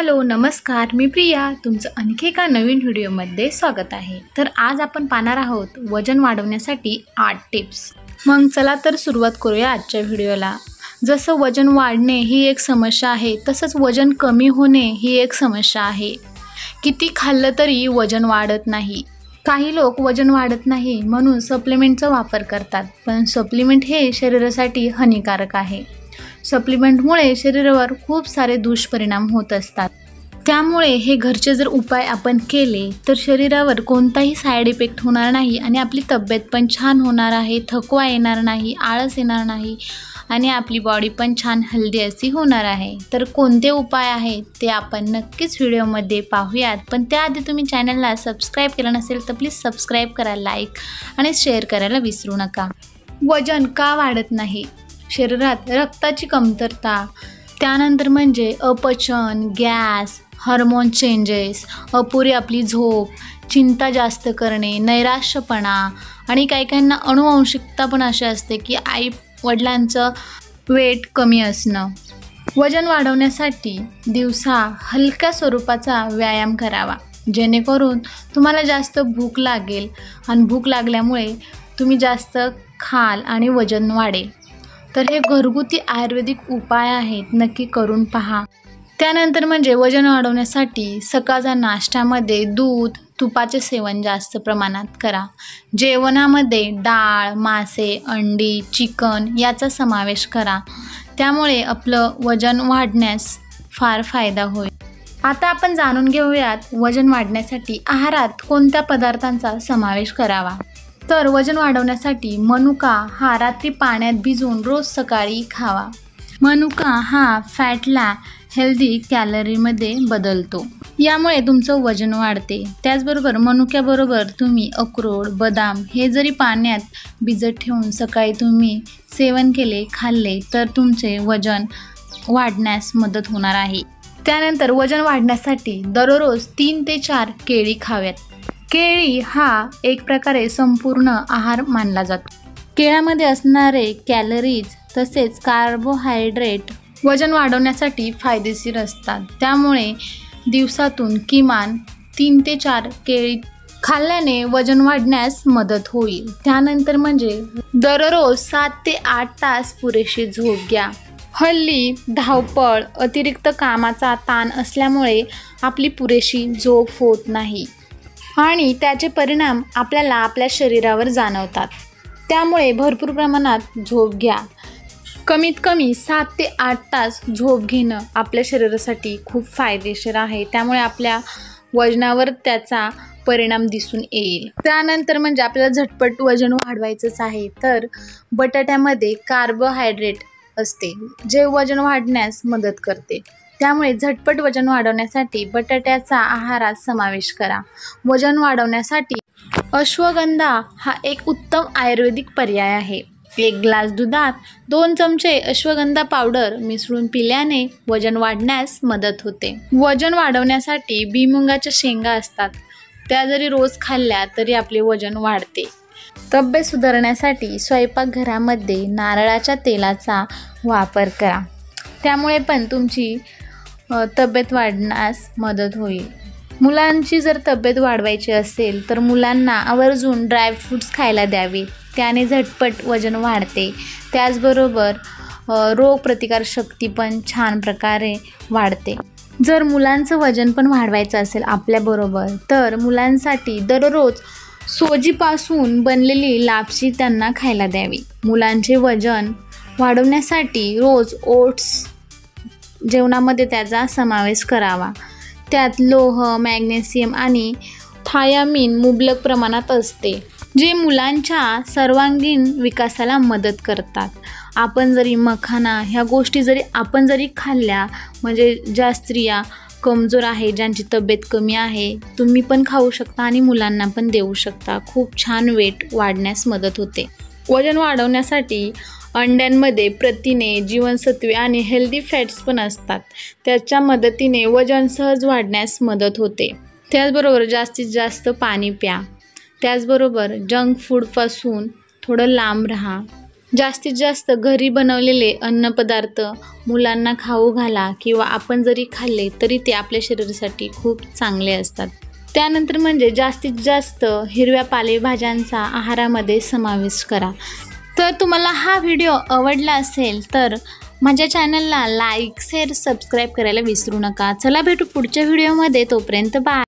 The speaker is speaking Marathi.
हॅलो नमस्कार, मी प्रिया. तुमचं आणखी एका नवीन व्हिडिओमध्ये स्वागत आहे. तर आज आपण पाहणार आहोत वजन वाढवण्यासाठी 8 टिप्स. मग चला तर सुरुवात करूया आजच्या व्हिडिओला. जसं वजन वाढणे ही एक समस्या आहे, तसंच वजन कमी होणे ही एक समस्या आहे. किती खाल्लं तरी वजन वाढत नाही. काही लोक वजन वाढत नाही म्हणून सप्लिमेंटचा वापर करतात, पण सप्लिमेंट हे शरीरासाठी हानिकारक आहे. सप्लिमेंटमुळे शरीरावर खूप सारे दुष्परिणाम होत असतात. त्यामुळे हे घरचे जर उपाय आपण केले तर शरीरावर कोणताही साईड इफेक्ट होणार नाही आणि आपली तब्येत पण छान होणार आहे. थकवा येणार नाही, आळस येणार नाही आणि आपली बॉडी पण छान हेल्दी अशी होणार आहे. तर कोणते उपाय आहेत ते आपण नक्कीच व्हिडिओमध्ये पाहूयात. पण त्याआधी तुम्ही चॅनलला सबस्क्राईब केलं नसेल तर प्लीज सबस्क्राईब करा, लाईक आणि शेअर करायला विसरू नका. वजन का वाढत नाही? शरीरात रक्ताची कमतरता, त्यानंतर म्हणजे अपचन, गॅस, हार्मोन चेंजेस, अपुरी आपली झोप, चिंता जास्त करणे, नैराश्यपणा आणि काहींना अनुवंशिकता पण अशी असते की आई वडिलांचं वेट कमी असणं. वजन वाढवण्यासाठी दिवसा हलक्या स्वरूपाचा व्यायाम करावा, जेणेकरून तुम्हाला जास्त भूक लागेल आणि भूक लागल्यामुळे तुम्ही जास्त खाल आणि वजन वाढेल. तर हे घरगुती आयुर्वेदिक उपाय आहेत, नक्की करून पहा. त्यानंतर म्हणजे वजन वाढवण्यासाठी सकाळच्या नाश्त्यामध्ये दूध, तुपाचे सेवन जास्त प्रमाणात करा. जेवणामध्ये डाळ, मासे, अंडी, चिकन याचा समावेश करा. त्यामुळे आपलं वजन वाढण्यास फार फायदा होईल. आता आपण जाणून घेऊयात वजन वाढण्यासाठी आहारात कोणत्या पदार्थांचा समावेश करावा. तर वजन वाढवण्यासाठी मनुका हा रात्री पाण्यात भिजवून रोज सकाळी खावा. मनुका हा फॅटला हेल्दी कॅलरीमध्ये बदलतो, यामुळे तुमचं वजन वाढते. त्याचबरोबर मनुक्याबरोबर तुम्ही अक्रोड, बदाम हे जरी पाण्यात भिजत ठेवून सकाळी तुम्ही सेवन केले, खाल्ले तर तुमचे वजन वाढण्यास मदत होणार आहे. त्यानंतर वजन वाढण्यासाठी दररोज 3 ते 4 केळी खाव्यात. केळी हा एक प्रकारे संपूर्ण आहार मानला जातो. केळ्यामध्ये असणारे कॅलरीज तसेच कार्बोहायड्रेट वजन वाढवण्यासाठी फायदेशीर असतात. त्यामुळे दिवसातून किमान 3 ते 4 केळी खाल्ल्याने वजन वाढण्यास मदत होईल. त्यानंतर म्हणजे दररोज 7 ते 8 तास पुरेशी झोप घ्या. हल्ली धावपळ, अतिरिक्त कामाचा ताण असल्यामुळे आपली पुरेशी झोप होत नाही आणि त्याचे परिणाम आपल्याला आपल्या शरीरावर जाणवतात. त्यामुळे भरपूर प्रमाणात झोप घ्या. कमीत कमी 7 ते 8 तास झोप घेणं आपल्या शरीरासाठी खूप फायदेशीर आहे. त्यामुळे आपल्या वजनावर त्याचा परिणाम दिसून येईल. त्यानंतर म्हणजे आपल्याला झटपट वजन वाढवायचंच आहे तर बटाट्यामध्ये कार्बोहायड्रेट असते, जे वजन वाढण्यास मदत करते. त्यामुळे झटपट वजन वाढवण्यासाठी बटाट्याचा आहारात समावेश करा. वजन वाढवण्यासाठी अश्वगंधा हा एक उत्तम आयुर्वेदिक पर्याय आहे. 1 ग्लास दुधात 2 चमचे अश्वगंधा पावडर मिसळून पिल्याने वजन वाढण्यास मदत होते. वजन वाढवण्यासाठी भुईमुगाच्या शेंगा असतात, त्या जरी रोज खाल्ल्या तरी आपले वजन वाढते. तब्येत सुधारण्यासाठी स्वयंपाकघरामध्ये नारळाच्या तेलाचा वापर करा, त्यामुळे पण तुमची तब्येत वाढण्यास मदत होईल. मुलांची जर तब्येत वाढवायची असेल तर मुलांना आवर्जून ड्रायफ्रूट्स खायला द्यावे, त्याने झटपट वजन वाढते. त्याचबरोबर रोगप्रतिकारशक्ती पण छान प्रकारे वाढते. जर मुलांचं वजन पण वाढवायचं असेल आपल्याबरोबर तर मुलांसाठी दररोज सोजीपासून बनलेली लापशी त्यांना खायला द्यावी. मुलांचे वजन वाढवण्यासाठी रोज ओट्स जेवणामध्ये त्याचा समावेश करावा. त्यात लोह, मॅग्नेशियम आणि थायामीन मुबलक प्रमाणात असते, जे मुलांच्या सर्वांगीण विकासाला मदत करतात. आपण जरी मखाना ह्या गोष्टी आपण जरी खाल्ल्या, म्हणजे ज्या स्त्रिया कमजोर आहे, ज्यांची तब्येत कमी आहे, तुम्ही पण खाऊ शकता आणि मुलांना पण देऊ शकता. खूप छान वेट वाढण्यास मदत होते. वजन वाढवण्यासाठी अंड्यांमध्ये प्रथिने, जीवनसत्वे आणि हेल्दी फॅट्स पण असतात, त्याच्या मदतीने वजन सहज वाढण्यास मदत होते. त्याचबरोबर जास्तीत जास्त पाणी प्या. त्याचबरोबर जंक फूडपासून थोडं लांब राहा. जास्तीत जास्त घरी बनवलेले अन्नपदार्थ मुलांना खाऊ घाला किंवा आपण जरी खाल्ले तरी ते आपल्या शरीरासाठी खूप चांगले असतात. त्यानंतर म्हणजे जास्तीत जास्त हिरव्या पालेभाज्यांचा आहारामध्ये समावेश करा. तर तुम्हाला हा व्हिडिओ आवडला असेल तर माझ्या चॅनलला लाईक, शेअर, सबस्क्राईब करायला विसरू नका. चला भेटू पुढच्या व्हिडिओमध्ये. तोपर्यंत बाय.